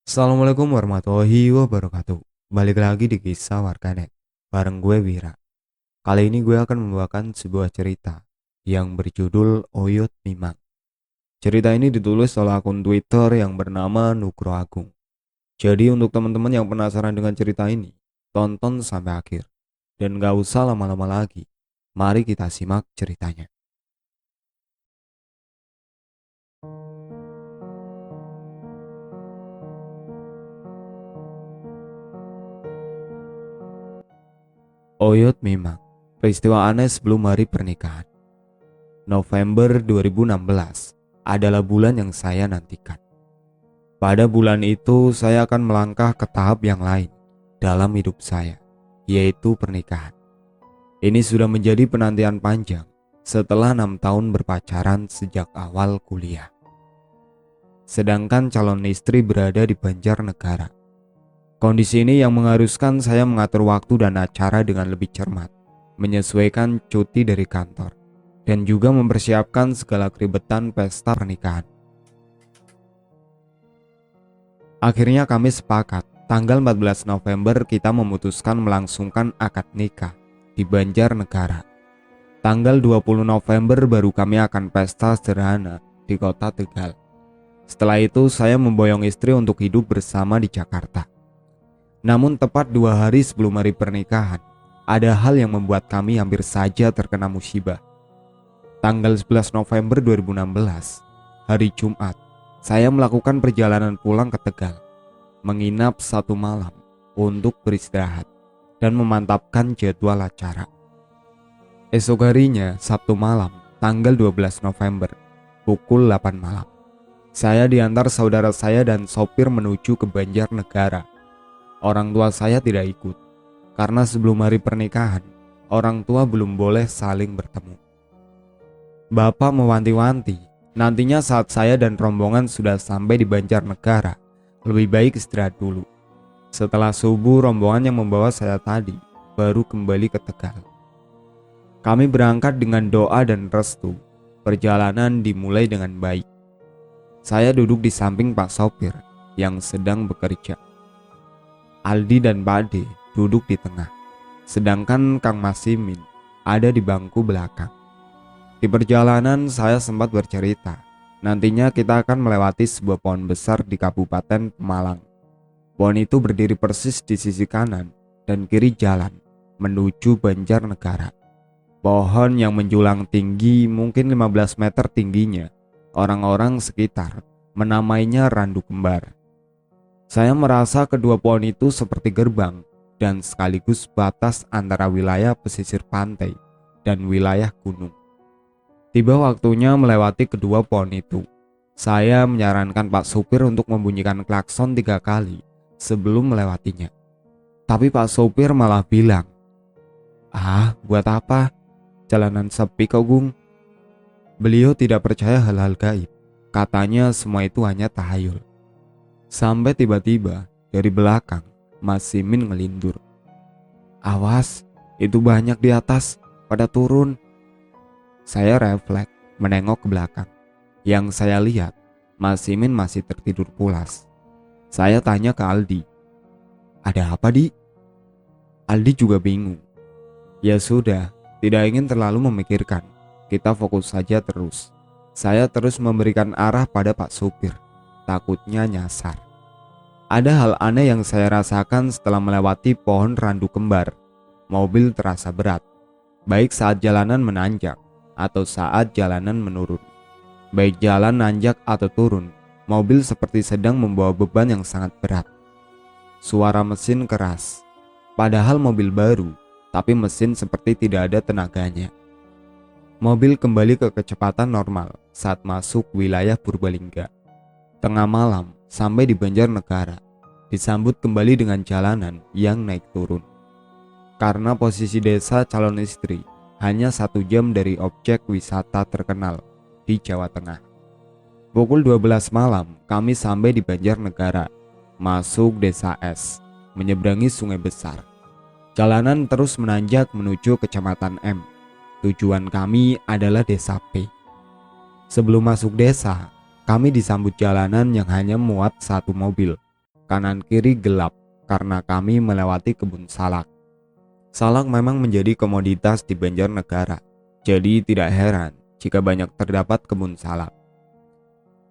Assalamualaikum warahmatullahi wabarakatuh. Balik lagi di kisah warganet bareng gue Wira. Kali ini gue akan membawakan sebuah cerita yang berjudul Oyot Mimang. Cerita ini ditulis oleh akun Twitter yang bernama Nugro Agung. Jadi untuk teman-teman yang penasaran dengan cerita ini, tonton sampai akhir. Dan gak usah lama-lama lagi. Mari kita simak ceritanya. Oyot Mimang. Peristiwa aneh sebelum hari pernikahan. November 2016 adalah bulan yang saya nantikan. Pada bulan itu saya akan melangkah ke tahap yang lain dalam hidup saya, yaitu pernikahan. Ini sudah menjadi penantian panjang setelah 6 tahun berpacaran sejak awal kuliah. Sedangkan calon istri berada di Banjarnegara. Kondisi ini yang mengharuskan saya mengatur waktu dan acara dengan lebih cermat, menyesuaikan cuti dari kantor, dan juga mempersiapkan segala keribetan pesta pernikahan. Akhirnya kami sepakat, tanggal 14 November kita memutuskan melangsungkan akad nikah di Banjarnegara. Tanggal 20 November baru kami akan pesta sederhana di kota Tegal. Setelah itu saya memboyong istri untuk hidup bersama di Jakarta. Namun tepat 2 hari sebelum hari pernikahan, ada hal yang membuat kami hampir saja terkena musibah. Tanggal 11 November 2016, hari Jumat, saya melakukan perjalanan pulang ke Tegal, menginap 1 malam untuk beristirahat dan memantapkan jadwal acara. Esok harinya, Sabtu malam, tanggal 12 November, pukul 8 malam, saya diantar saudara saya dan sopir menuju ke Banjarnegara. Orang tua saya tidak ikut, karena sebelum hari pernikahan, orang tua belum boleh saling bertemu. Bapak mewanti-wanti, nantinya saat saya dan rombongan sudah sampai di Banjarnegara, lebih baik istirahat dulu. Setelah subuh, rombongan yang membawa saya tadi baru kembali ke Tegal. Kami berangkat dengan doa dan restu. Perjalanan dimulai dengan baik. Saya duduk di samping Pak Sopir yang sedang bekerja. Aldi dan Pak Ade duduk di tengah, sedangkan Kang Masimin ada di bangku belakang. Di perjalanan saya sempat bercerita, nantinya kita akan melewati sebuah pohon besar di Kabupaten Pemalang. Pohon itu berdiri persis di sisi kanan dan kiri jalan menuju Banjarnegara. Pohon yang menjulang tinggi mungkin 15 meter tingginya. Orang-orang sekitar menamainya randu kembar. Saya merasa kedua pohon itu seperti gerbang dan sekaligus batas antara wilayah pesisir pantai dan wilayah gunung. Tiba waktunya melewati kedua pohon itu. Saya menyarankan Pak Sopir untuk membunyikan klakson 3 kali sebelum melewatinya. Tapi Pak Sopir malah bilang, "Ah, buat apa? Jalanan sepi kok, Gung." Beliau tidak percaya hal-hal gaib. Katanya semua itu hanya tahayul. Sampai tiba-tiba dari belakang Mas Simin ngelindur. "Awas, itu banyak di atas, pada turun." Saya refleks menengok ke belakang. Yang saya lihat, Mas Simin masih tertidur pulas. Saya tanya ke Aldi, "Ada apa, Di?" Aldi juga bingung. Ya sudah, tidak ingin terlalu memikirkan. Kita fokus saja terus. Saya terus memberikan arah pada Pak Supir. Takutnya nyasar. Ada hal aneh yang saya rasakan setelah melewati pohon randu kembar. Mobil terasa berat, baik saat jalanan menanjak atau saat jalanan menurun. Baik jalan nanjak atau turun, mobil seperti sedang membawa beban yang sangat berat. Suara mesin keras, padahal mobil baru, tapi mesin seperti tidak ada tenaganya. Mobil kembali ke kecepatan normal saat masuk wilayah Purbalingga. Tengah malam sampai di Banjarnegara, disambut kembali dengan jalanan yang naik turun. Karena posisi desa calon istri hanya 1 jam dari objek wisata terkenal di Jawa Tengah. Pukul 12 malam kami sampai di Banjarnegara, masuk desa S, menyeberangi sungai besar. Jalanan terus menanjak menuju kecamatan M. Tujuan kami adalah desa P. Sebelum masuk desa, kami disambut jalanan yang hanya muat 1 mobil. Kanan kiri gelap karena kami melewati kebun salak. Salak memang menjadi komoditas di Banjarnegara, jadi tidak heran jika banyak terdapat kebun salak.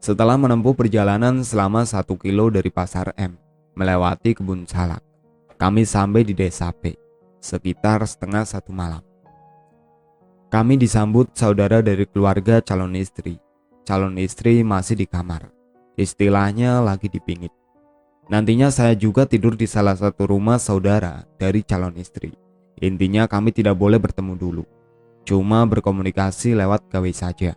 Setelah menempuh perjalanan selama 1 kilo dari Pasar M, melewati kebun salak, kami sampai di Desa P, sekitar setengah 1 malam. Kami disambut saudara dari keluarga calon istri. Calon istri masih di kamar, istilahnya lagi dipingit. Nantinya saya juga tidur di salah satu rumah saudara dari calon istri. Intinya kami tidak boleh bertemu dulu, cuma berkomunikasi lewat gawe saja.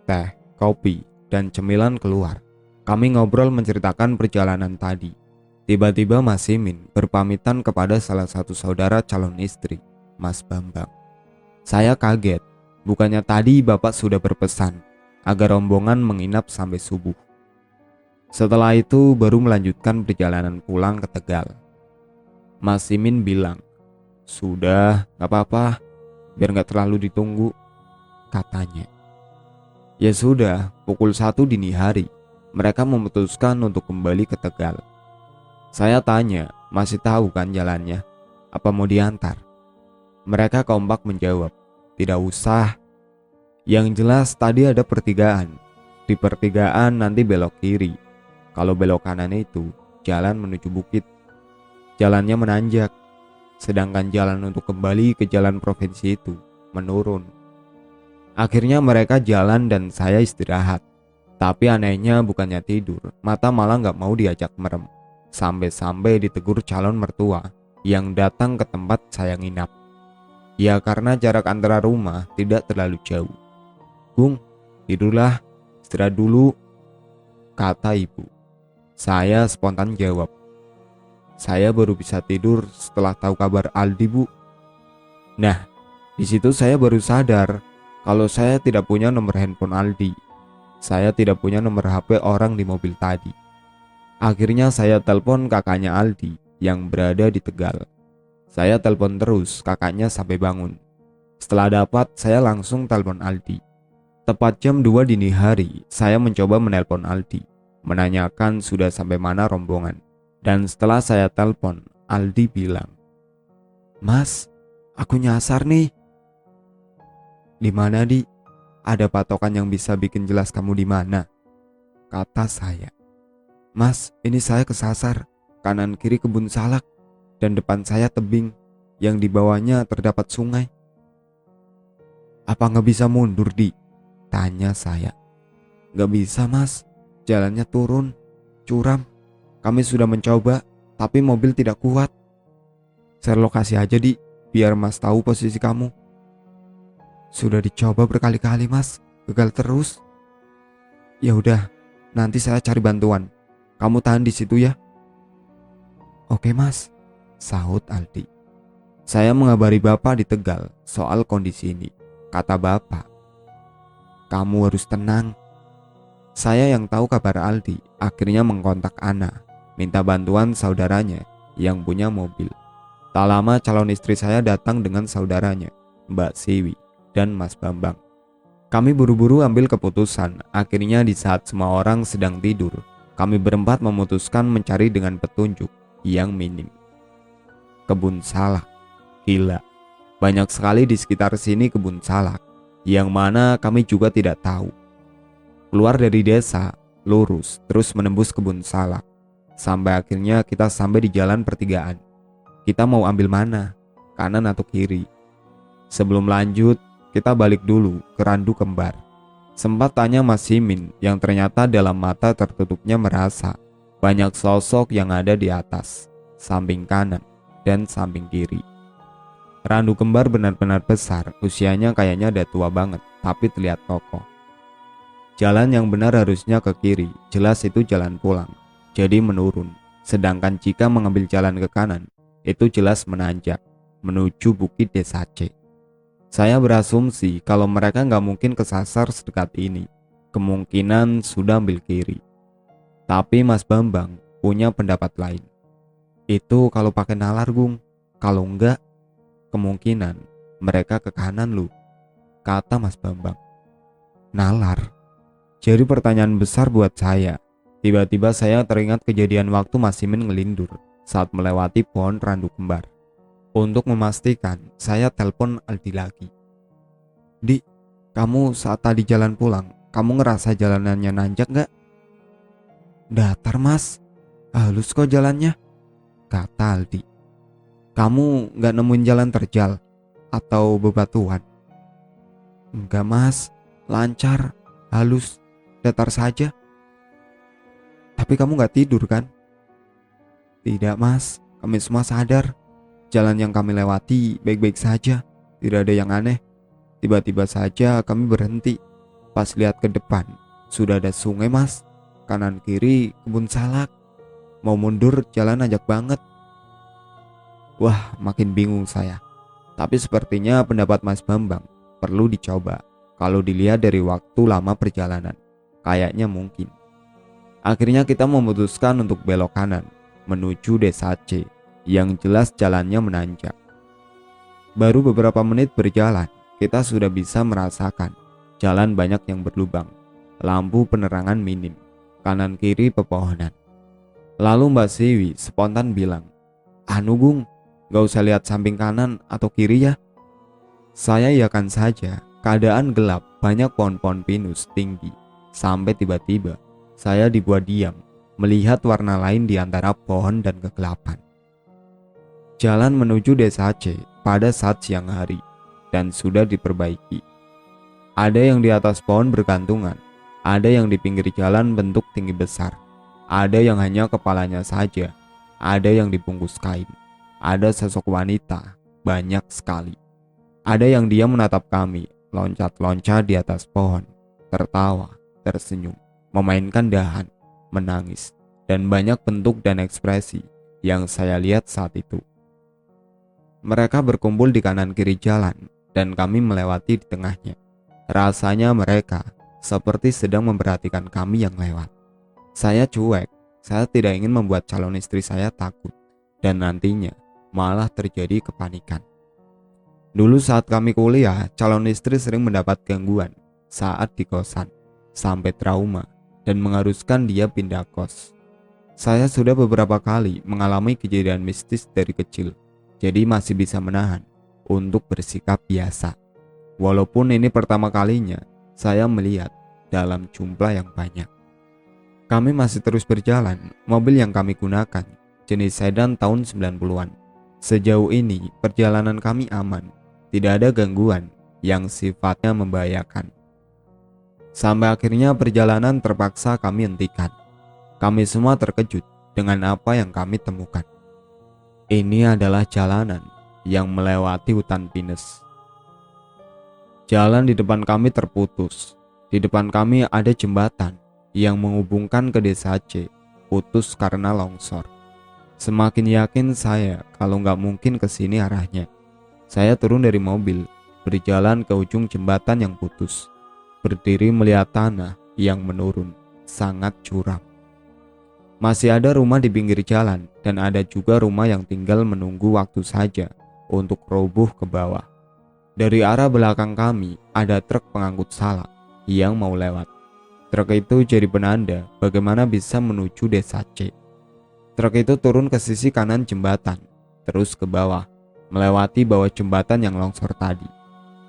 Teh, kopi, dan cemilan keluar. Kami ngobrol menceritakan perjalanan tadi. Tiba-tiba Mas Simin berpamitan kepada salah satu saudara calon istri, Mas Bambang. Saya kaget, bukannya tadi Bapak sudah berpesan agar rombongan menginap sampai subuh. Setelah itu baru melanjutkan perjalanan pulang ke Tegal. Mas Simin bilang, "Sudah, gak apa-apa, biar gak terlalu ditunggu," katanya. Ya sudah, pukul 1 dini hari, mereka memutuskan untuk kembali ke Tegal. Saya tanya, masih tahu kan jalannya? Apa mau diantar? Mereka kompak menjawab, tidak usah. Yang jelas tadi ada pertigaan. Di pertigaan nanti belok kiri. Kalau belok kanan itu jalan menuju bukit. Jalannya menanjak. Sedangkan jalan untuk kembali ke jalan provinsi itu menurun. Akhirnya mereka jalan dan saya istirahat. Tapi anehnya bukannya tidur, mata malah gak mau diajak merem. Sampai-sampai ditegur calon mertua yang datang ke tempat saya nginap. Ya karena jarak antara rumah tidak terlalu jauh. "Gung, tidurlah, istirahat dulu," kata ibu. Saya spontan jawab, "Saya baru bisa tidur setelah tahu kabar Aldi, Bu." Nah, di situ saya baru sadar kalau saya tidak punya nomor handphone Aldi. Saya tidak punya nomor HP orang di mobil tadi. Akhirnya saya telepon kakaknya Aldi yang berada di Tegal. Saya telepon terus kakaknya sampai bangun. Setelah dapat, saya langsung telepon Aldi. Tepat jam 2 dini hari, saya mencoba menelpon Aldi, menanyakan sudah sampai mana rombongan. Dan setelah saya telepon, Aldi bilang, "Mas, aku nyasar nih." "Di mana, Di? Ada patokan yang bisa bikin jelas kamu di mana?" kata saya. "Mas, ini saya kesasar. Kanan kiri kebun salak dan depan saya tebing yang di bawahnya terdapat sungai." "Apa nggak bisa mundur, Di?" tanya saya. "Nggak bisa, Mas. Jalannya turun, curam. Kami sudah mencoba, tapi mobil tidak kuat." "Share lokasi aja, Di, biar Mas tahu posisi kamu." "Sudah dicoba berkali-kali, Mas. Gagal terus." "Ya udah, nanti saya cari bantuan. Kamu tahan di situ ya." "Oke, Mas," sahut Aldi. "Saya mengabari Bapak di Tegal soal kondisi ini." Kata Bapak, "Kamu harus tenang." Saya yang tahu kabar Aldi akhirnya mengkontak Ana, minta bantuan saudaranya yang punya mobil. Tak lama calon istri saya datang dengan saudaranya, Mbak Siwi dan Mas Bambang. Kami buru-buru ambil keputusan. Akhirnya di saat semua orang sedang tidur, kami berempat memutuskan mencari dengan petunjuk yang minim. Kebun salak, gila. Banyak sekali di sekitar sini kebun salak, yang mana kami juga tidak tahu. Keluar dari desa, lurus, terus menembus kebun salak. Sampai akhirnya kita sampai di jalan pertigaan. Kita mau ambil mana? Kanan atau kiri? Sebelum lanjut, kita balik dulu ke Randu Kembar. Sempat tanya Mas Simin yang ternyata dalam mata tertutupnya merasa banyak sosok yang ada di atas, samping kanan, dan samping kiri. Randu Kembar benar-benar besar, usianya kayaknya udah tua banget, tapi terlihat kokoh. Jalan yang benar harusnya ke kiri, jelas itu jalan pulang, jadi menurun. Sedangkan jika mengambil jalan ke kanan, itu jelas menanjak, menuju Bukit Desa C. Saya berasumsi kalau mereka nggak mungkin kesasar sedekat ini, kemungkinan sudah ambil kiri. Tapi Mas Bambang punya pendapat lain. "Itu kalau pakai nalar, Gung. Kalau enggak, kemungkinan mereka ke kanan lu," kata Mas Bambang. Nalar? Jadi pertanyaan besar buat saya. Tiba-tiba saya teringat kejadian waktu Mas Simin ngelindur saat melewati pohon randu kembar. Untuk memastikan, saya telepon Aldi lagi. Di, kamu saat tadi jalan pulang, kamu ngerasa jalanannya nanjak gak? Datar mas, halus kok jalannya, kata Aldi. Kamu gak nemuin jalan terjal atau bebatuan? Enggak mas, lancar, halus, datar saja. Tapi kamu gak tidur kan? Tidak mas, kami semua sadar. Jalan yang kami lewati baik-baik saja, tidak ada yang aneh. Tiba-tiba saja kami berhenti. Pas lihat ke depan, sudah ada sungai mas. Kanan kiri kebun salak. Mau mundur jalan nanjak banget. Wah, makin bingung saya. Tapi sepertinya pendapat Mas Bambang perlu dicoba. Kalau dilihat dari waktu lama perjalanan, kayaknya mungkin. Akhirnya kita memutuskan untuk belok kanan menuju desa C yang jelas jalannya menanjak. Baru beberapa menit berjalan, kita sudah bisa merasakan jalan banyak yang berlubang, lampu penerangan minim, kanan kiri pepohonan. Lalu Mbak Siwi spontan bilang, "Anu Gung, gak usah lihat samping kanan atau kiri ya." Saya iakan saja. Keadaan gelap, banyak pohon-pohon pinus tinggi. Sampai tiba-tiba saya dibuat diam, melihat warna lain di antara pohon dan kegelapan. Jalan menuju desa C pada saat siang hari dan sudah diperbaiki. Ada yang di atas pohon bergantungan, ada yang di pinggir jalan bentuk tinggi besar, ada yang hanya kepalanya saja, ada yang dibungkus kain, ada sosok wanita, banyak sekali. Ada yang diam menatap kami, loncat-loncat di atas pohon, tertawa, tersenyum, memainkan dahan, menangis, dan banyak bentuk dan ekspresi yang saya lihat saat itu. Mereka berkumpul di kanan kiri jalan dan kami melewati di tengahnya. Rasanya mereka seperti sedang memperhatikan kami yang lewat. Saya cuek, saya tidak ingin membuat calon istri saya takut dan nantinya malah terjadi kepanikan. Dulu saat kami kuliah, calon istri sering mendapat gangguan saat di kosan, sampai trauma dan mengharuskan dia pindah kos. Saya sudah beberapa kali mengalami kejadian mistis dari kecil, jadi masih bisa menahan untuk bersikap biasa. Walaupun ini pertama kalinya saya melihat dalam jumlah yang banyak. Kami masih terus berjalan. Mobil yang kami gunakan jenis sedan tahun 90-an. Sejauh ini perjalanan kami aman, tidak ada gangguan yang sifatnya membahayakan. Sampai akhirnya perjalanan terpaksa kami hentikan. Kami semua terkejut dengan apa yang kami temukan. Ini adalah jalanan yang melewati hutan pinus. Jalan di depan kami terputus. Di depan kami ada jembatan yang menghubungkan ke desa C, putus karena longsor. Semakin yakin saya kalau nggak mungkin ke sini arahnya. Saya turun dari mobil, berjalan ke ujung jembatan yang putus, berdiri melihat tanah yang menurun, sangat curam. Masih ada rumah di pinggir jalan dan ada juga rumah yang tinggal menunggu waktu saja untuk roboh ke bawah. Dari arah belakang kami ada truk pengangkut salak yang mau lewat. Truk itu jadi penanda bagaimana bisa menuju desa C. Truk itu turun ke sisi kanan jembatan, terus ke bawah, melewati bawah jembatan yang longsor tadi.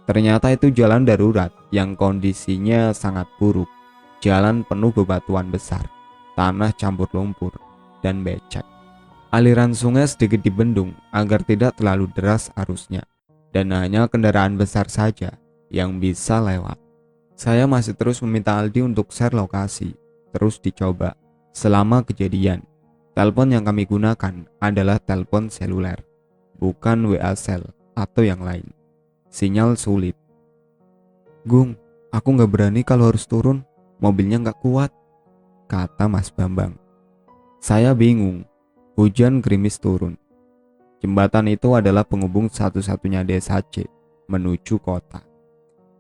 Ternyata itu jalan darurat yang kondisinya sangat buruk. Jalan penuh bebatuan besar, tanah campur lumpur, dan becek. Aliran sungai sedikit dibendung agar tidak terlalu deras arusnya, dan hanya kendaraan besar saja yang bisa lewat. Saya masih terus meminta Aldi untuk share lokasi, terus dicoba. Selama kejadian, telepon yang kami gunakan adalah telepon seluler, bukan WA Cell atau yang lain. Sinyal sulit. "Gung, aku gak berani kalau harus turun, mobilnya gak kuat," kata Mas Bambang. Saya bingung. Hujan gerimis turun. Jembatan itu adalah penghubung satu-satunya desa C menuju kota.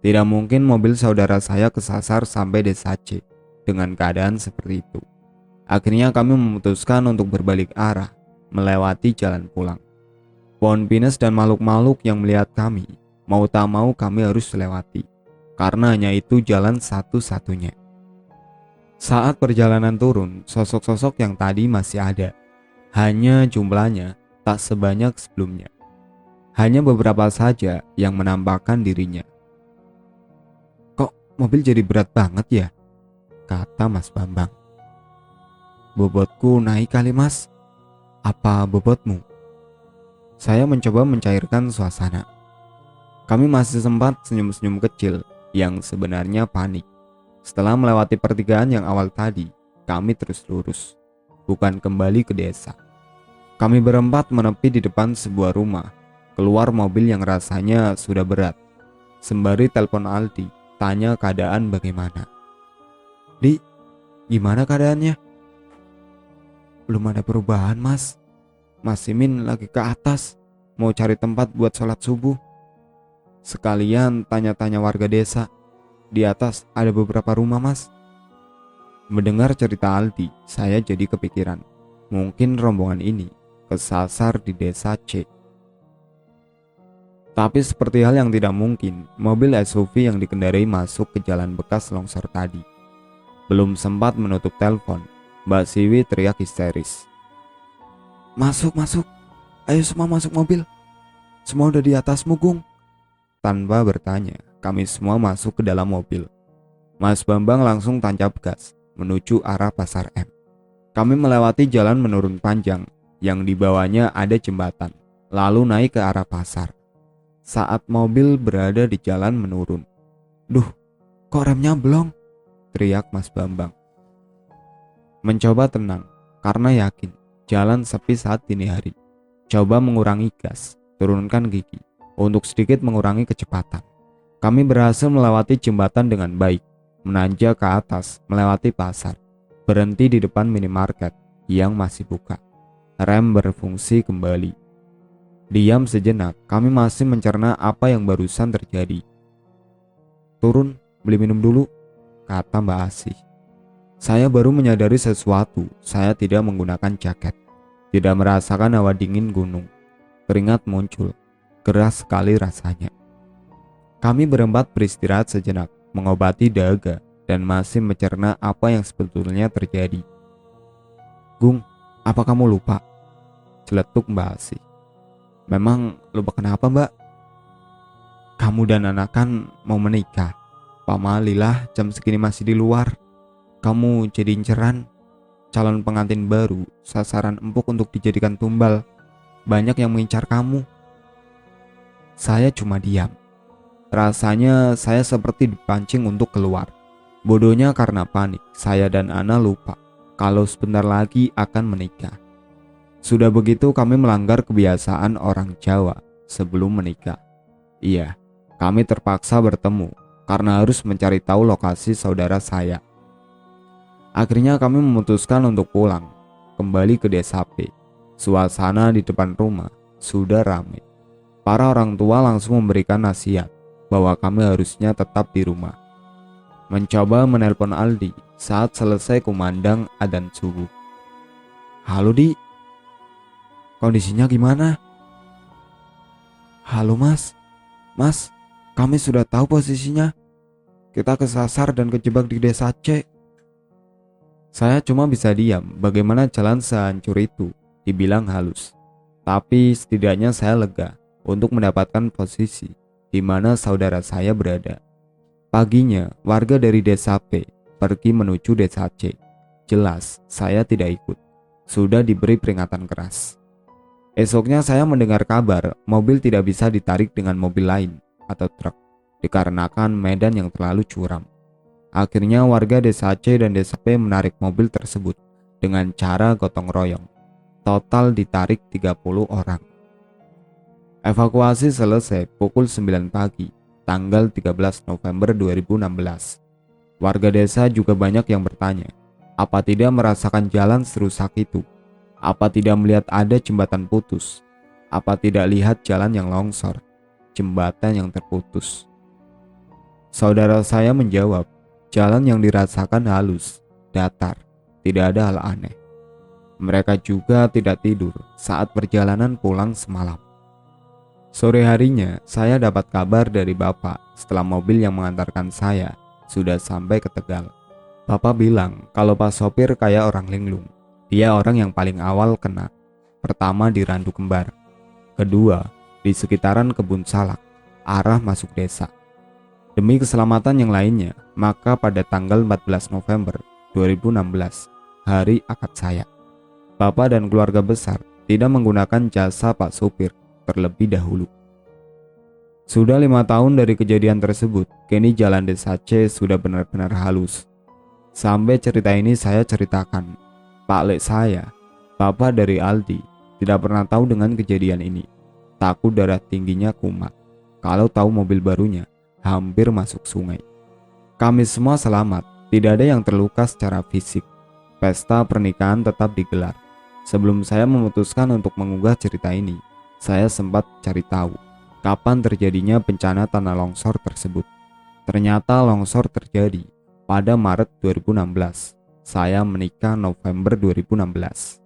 Tidak mungkin mobil saudara saya kesasar sampai desa C dengan keadaan seperti itu. Akhirnya kami memutuskan untuk berbalik arah, melewati jalan pulang. Pohon pinus dan makhluk-makhluk yang melihat kami, mau tak mau kami harus lewati, karena hanya itu jalan satu-satunya. Saat perjalanan turun, sosok-sosok yang tadi masih ada. Hanya jumlahnya tak sebanyak sebelumnya. Hanya beberapa saja yang menampakkan dirinya. "Kok mobil jadi berat banget ya?" kata Mas Bambang. "Bobotku naik kali Mas. Apa bobotmu?" Saya mencoba mencairkan suasana. Kami masih sempat senyum-senyum kecil yang sebenarnya panik. Setelah melewati pertigaan yang awal tadi, kami terus lurus, bukan kembali ke desa. Kami berempat menepi di depan sebuah rumah. Keluar mobil yang rasanya sudah berat. Sembari telepon Aldi, tanya keadaan bagaimana. "Di, gimana keadaannya?" "Belum ada perubahan Mas. Mas Simin lagi ke atas, mau cari tempat buat sholat subuh. Sekalian tanya-tanya warga desa. Di atas ada beberapa rumah Mas." Mendengar cerita Aldi, saya jadi kepikiran. Mungkin rombongan ini kesasar di desa C. Tapi seperti hal yang tidak mungkin, mobil SUV yang dikendarai masuk ke jalan bekas longsor tadi. Belum sempat menutup telepon, Mbak Siwi teriak histeris. "Masuk, masuk. Ayo semua masuk mobil. Semua udah di atasmu, Gung." Tanpa bertanya, kami semua masuk ke dalam mobil. Mas Bambang langsung tancap gas menuju arah Pasar M. Kami melewati jalan menurun panjang yang di bawahnya ada jembatan, lalu naik ke arah pasar. Saat mobil berada di jalan menurun, "Duh, kok remnya blong?" teriak Mas Bambang. Mencoba tenang, karena yakin jalan sepi saat dini hari. Coba mengurangi gas, turunkan gigi untuk sedikit mengurangi kecepatan. Kami berhasil melewati jembatan dengan baik, menanjak ke atas, melewati pasar, berhenti di depan minimarket yang masih buka. Rem berfungsi kembali. Diam sejenak, kami masih mencerna apa yang barusan terjadi. "Turun, beli minum dulu," kata Mbak Asih. Saya baru menyadari sesuatu. Saya tidak menggunakan jaket, tidak merasakan hawa dingin gunung. Keringat muncul, keras sekali rasanya. Kami berempat beristirahat sejenak, mengobati dahaga, dan masih mencerna apa yang sebetulnya terjadi. "Gung, apa kamu lupa?" celetuk Mbak Asih. "Memang lupa kenapa Mbak?" "Kamu dan anak kan mau menikah. Pama Lilah jam segini masih di luar. Kamu jadi inceran, calon pengantin baru, sasaran empuk untuk dijadikan tumbal. Banyak yang mengincar kamu." Saya cuma diam. Rasanya saya seperti dipancing untuk keluar. Bodohnya karena panik, saya dan Ana lupa kalau sebentar lagi akan menikah. Sudah begitu kami melanggar kebiasaan orang Jawa sebelum menikah. Iya, kami terpaksa bertemu karena harus mencari tahu lokasi saudara saya. Akhirnya kami memutuskan untuk pulang, kembali ke desa P. Suasana di depan rumah sudah ramai. Para orang tua langsung memberikan nasihat bahwa kami harusnya tetap di rumah. Mencoba menelpon Aldi saat selesai kumandang adzan subuh. "Halo Di, kondisinya gimana?" "Halo Mas, Mas, kami sudah tahu posisinya. Kita kesasar dan kejebak di desa C." Saya cuma bisa diam. Bagaimana jalan sehancur itu, dibilang halus. Tapi setidaknya saya lega untuk mendapatkan posisi di mana saudara saya berada. Paginya, warga dari desa P pergi menuju desa C. Jelas, saya tidak ikut. Sudah diberi peringatan keras. Esoknya saya mendengar kabar mobil tidak bisa ditarik dengan mobil lain atau truk dikarenakan medan yang terlalu curam. Akhirnya warga desa C dan desa P menarik mobil tersebut dengan cara gotong royong. Total ditarik 30 orang. Evakuasi selesai pukul 9 pagi, tanggal 13 November 2016. Warga desa juga banyak yang bertanya, apa tidak merasakan jalan serusak itu? Apa tidak melihat ada jembatan putus? Apa tidak lihat jalan yang longsor, jembatan yang terputus? Saudara saya menjawab, jalan yang dirasakan halus, datar, tidak ada hal aneh. Mereka juga tidak tidur saat perjalanan pulang semalam. Sore harinya, saya dapat kabar dari bapak setelah mobil yang mengantarkan saya sudah sampai ke Tegal. Papa bilang kalau Pak sopir kayak orang linglung. Dia orang yang paling awal kena. Pertama di Randu Kembar, kedua di sekitaran kebun salak, arah masuk desa. Demi keselamatan yang lainnya, maka pada tanggal 14 November 2016, hari akad saya, Bapak dan keluarga besar tidak menggunakan jasa Pak sopir terlebih dahulu. Sudah 5 tahun dari kejadian tersebut, kini jalan desa C sudah benar-benar halus. Sampai cerita ini saya ceritakan, Pak Lek saya, Bapak dari Aldi, tidak pernah tahu dengan kejadian ini. Takut darah tingginya kumat. Kalau tahu mobil barunya, hampir masuk sungai. Kami semua selamat, tidak ada yang terluka secara fisik. Pesta pernikahan tetap digelar. Sebelum saya memutuskan untuk mengunggah cerita ini, saya sempat cari tahu kapan terjadinya bencana tanah longsor tersebut. Ternyata longsor terjadi pada Maret 2016. Saya menikah November 2016.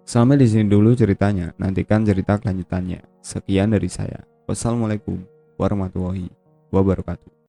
Sampai di sini dulu ceritanya. Nantikan cerita kelanjutannya. Sekian dari saya. Wassalamualaikum warahmatullahi wabarakatuh.